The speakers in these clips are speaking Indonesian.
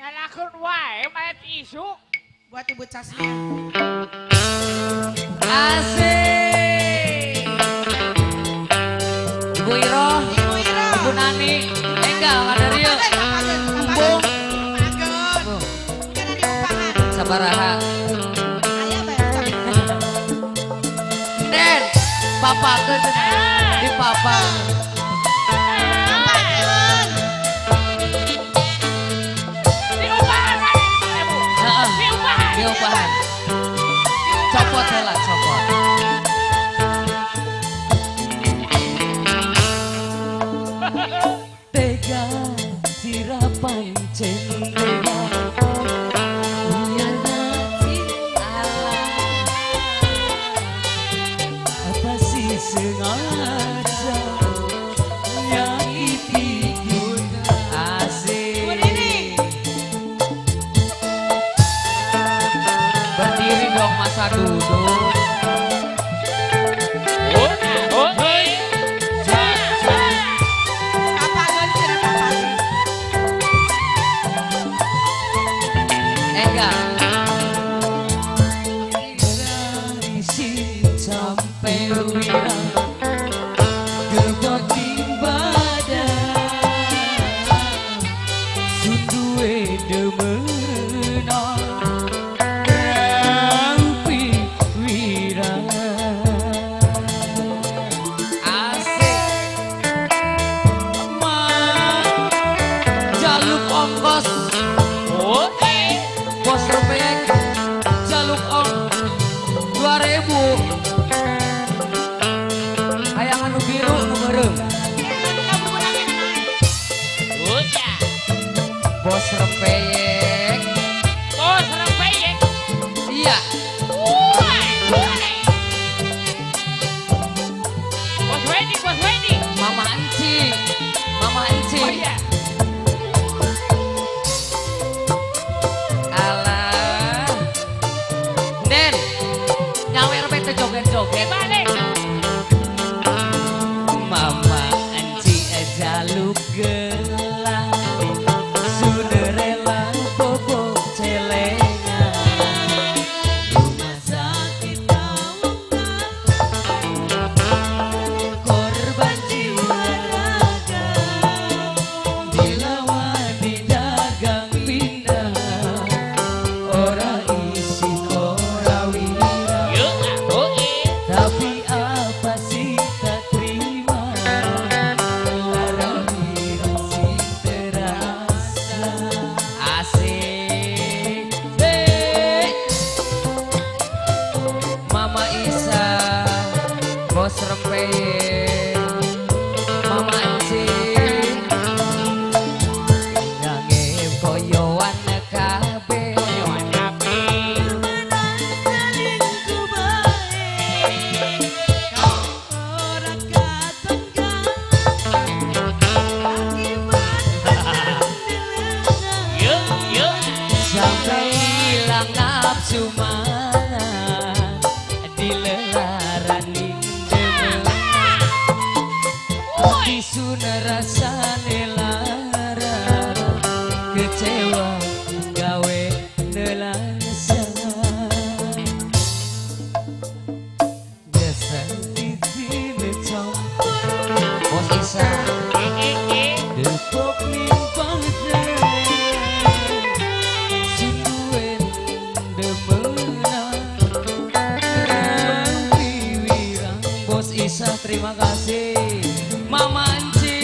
Nyalakeun wae mayat isu. Buat Ibu Casmia. Asik. Ibu Iro, Ibu Iro. Ibu Nani, enggak ada Rio. Bung, Sabaraha. Den, papa ke di papa. Diupahan. Copot helat, copot. Tega sirapan cendera. Apa sih sengaja nyakiti kita? Asik. Berdiri dong masa duduk. Enggak. Dari sini sampai wirang gerbang badan sunduwe demenan rampi wirang. Asik. Jaluk ongkos bos rempeyek jaluk 2000 hayang anu biru nu beureum bos rempeyek iya Mama Enci Oh iya. alah Den nyawer bete joget-joget Balik. Mama Enci jaluk gelang Sunderella bobo celengan rumah sakit korban jiwa raga dilawan didagang pindah ora isi korawira tapi apa sih tak terima larang si terasa asik Mama Isa bos rempeyek Mama Enci nyanyi koyoan kabeh sampai hilang nafsu mangan dilelaraning demengan bisu rasane lara kecewa gawe nelangsa dasar titi lecong bos Isa depok limpah sinduen demenang rampi wirang bos Isa terima kasih Mama Enci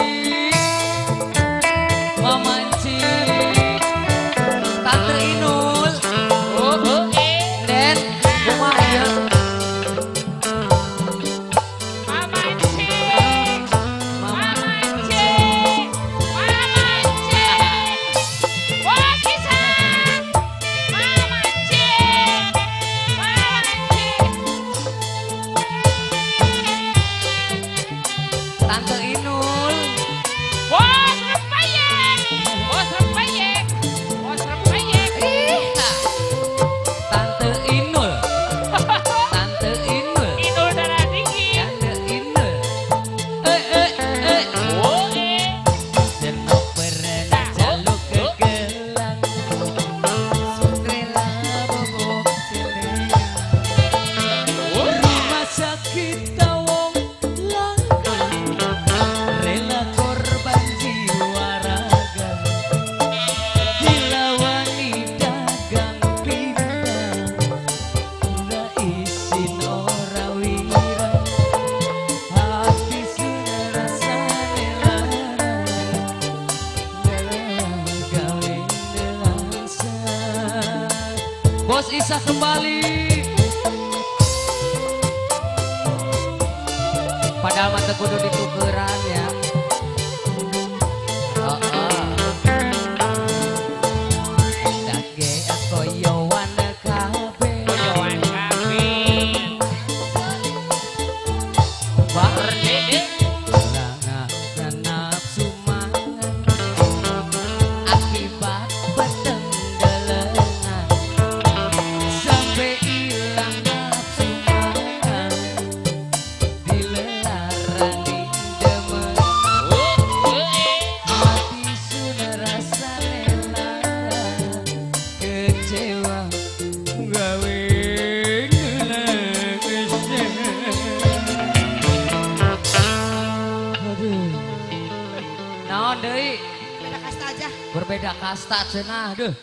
Bos Isa kembali. Padahal mata kudu ditukeran ya. Dage koyowan kabeh. Koyoan kabeh. Barne langan nafsu mangan akibat petenggelengan sampai hilang nafsu mangan dilarani demen mati sudah rasa rela kecewa gawe naon deui Beda kasta aja. berbeda kasta cenah deuh